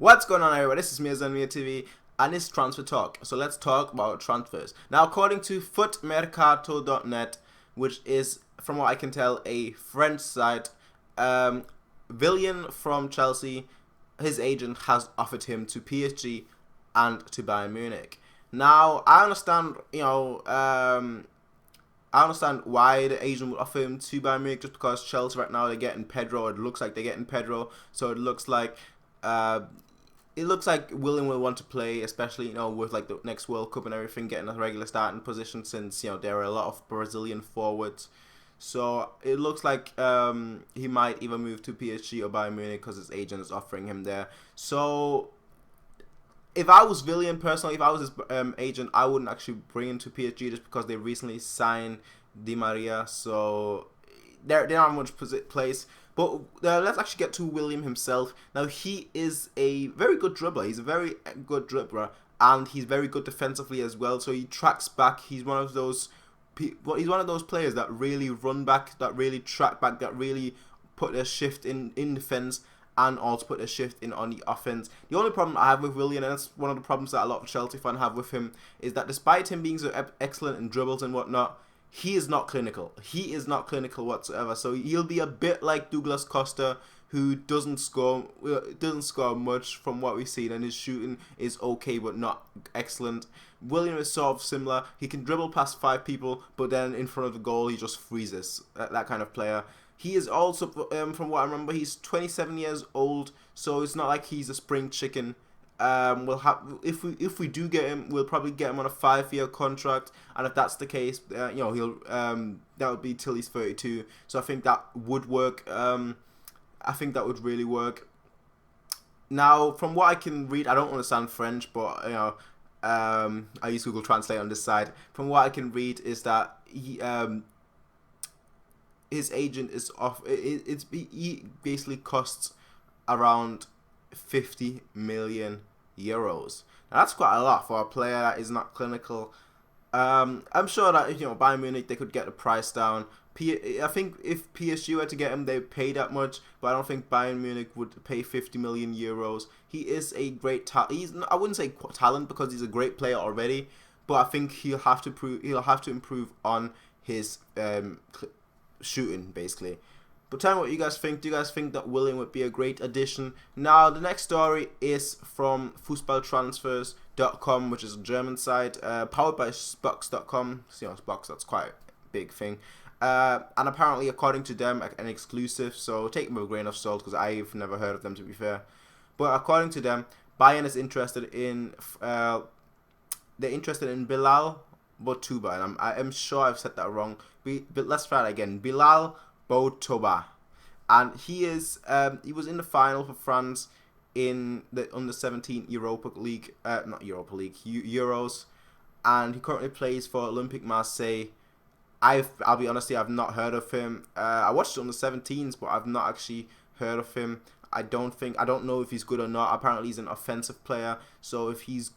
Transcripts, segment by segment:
What's going on, everybody? This is me, Zanmia TV, and it's Transfer Talk. So let's talk about transfers. Now, according to footmercato.net, which is, from what I can tell, a French site, Willian from Chelsea, his agent has offered him to PSG and to Bayern Munich. Now, I understand, I understand why the agent would offer him to Bayern Munich, just because Chelsea right now they're getting Pedro. It looks like they're getting Pedro, so it looks like Willian will want to play, especially with like the next World Cup and everything, getting a regular starting position, since there are a lot of Brazilian forwards. So it looks like he might either move to PSG or Bayern Munich because his agent is offering him there. So if I was Willian personally, if I was his agent, I wouldn't actually bring him to PSG just because they recently signed Di Maria, so they're not much place. But let's actually get to Willian himself. Now, he is a very good dribbler. He's a very good dribbler, and he's very good defensively as well. So he tracks back. He's one of those players that really run back, that really track back, that really put a shift in defense, and also put a shift in on the offense. The only problem I have with Willian, and that's one of the problems that a lot of Chelsea fans have with him, is that despite him being so excellent in dribbles and whatnot, he is not clinical. He is not clinical whatsoever. So he'll be a bit like Douglas Costa, who doesn't score much from what we've seen, and his shooting is okay but not excellent. Willian is sort of similar. He can dribble past 5 people, but then in front of the goal he just freezes. That kind of player. He is also, from what I remember, he's 27 years old, so it's not like he's a spring chicken. We'll have, if we do get him, we'll probably get him on a 5-year contract, and if that's the case, he'll that would be till he's 32. So I think that would work. I think that would really work. Now, from what I can read, I don't understand French, but I use Google Translate on this side. From what I can read is that his agent is off. He basically costs around 50 million euros. Now, that's quite a lot for a player that is not clinical. I'm sure that Bayern Munich, they could get the price down. I think if PSG were to get him, they'd pay that much, but I don't think Bayern Munich would pay 50 million euros. He is a great talent. I wouldn't say talent because he's a great player already, but I think he'll have to improve on his shooting, basically. But tell me what you guys think. Do you guys think that Willian would be a great addition? Now, the next story is from Fußballtransfers.com, which is a German site, powered by Spox.com. Spox, that's quite a big thing. And apparently, according to them, an exclusive, so take them with a grain of salt, because I've never heard of them, to be fair. But according to them, Bayern is interested in, Bilal Botuba, and I'm sure I've said that wrong, but let's try it again. Bilal Botuba, and he was in the final for France in the under-17 Euros, and he currently plays for Olympique Marseille. I'll be honest, I've not heard of him. I watched it on the 17s, but I've not actually heard of him. I don't know if he's good or not. Apparently, he's an offensive player, so if he's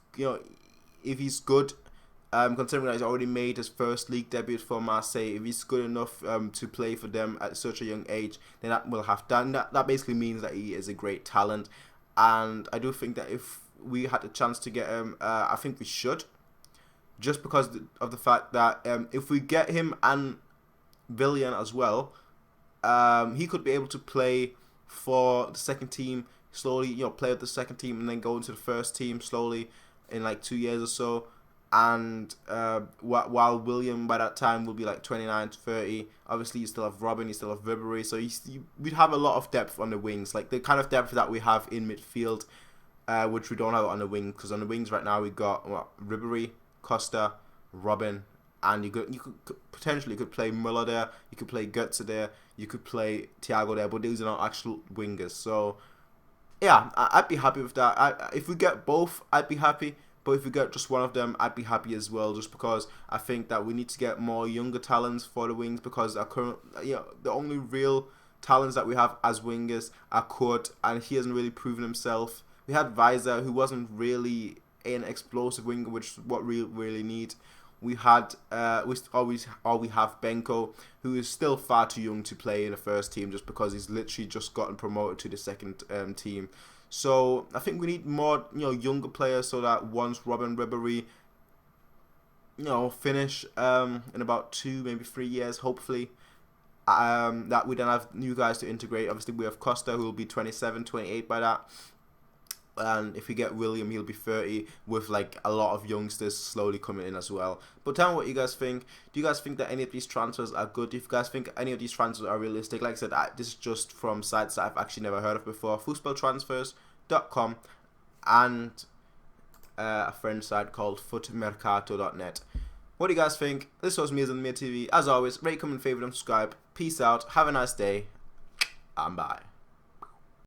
good, considering that he's already made his first league debut for Marseille, if he's good enough to play for them at such a young age, then that basically means that he is a great talent. And I do think that if we had the chance to get him, I think we should, just because of the fact that if we get him and Willian as well, he could be able to play for the second team slowly, play with the second team and then go into the first team slowly in like 2 years or so. And while Willian by that time will be like 29 to 30, obviously you still have Robin, you still have Ribery, so we'd have a lot of depth on the wings, like the kind of depth that we have in midfield, which we don't have on the wing, because on the wings right now we got Ribery, Costa, Robin, and you could potentially play Muller there, you could play Götze there, you could play Thiago there, but these are not actual wingers. So yeah, I'd be happy with that. If we get both, I'd be happy. But if we get just one of them, I'd be happy as well, just because I think that we need to get more younger talents for the wings, because our current, the only real talents that we have as wingers are Kurt, and he hasn't really proven himself. We had Weiser, who wasn't really an explosive winger, which is what we really need. We had we have Benko, who is still far too young to play in the first team, just because he's literally just gotten promoted to the second team. So I think we need more, younger players, so that once Robin Ribery, finish in about 2, maybe 3 years, hopefully, that we then have new guys to integrate. Obviously, we have Costa, who will be 27, 28 by that. And if we get Willian, he'll be 30, with like a lot of youngsters slowly coming in as well. But tell me what you guys think. Do you guys think that any of these transfers are good? Do you guys think any of these transfers are realistic? Like I said, this is just from sites that I've actually never heard of before. Fußballtransfers.com and a friend site called footmercato.net. What do you guys think? This was me, TV. As always, rate, comment, favorite, and subscribe. Peace out. Have a nice day. And bye.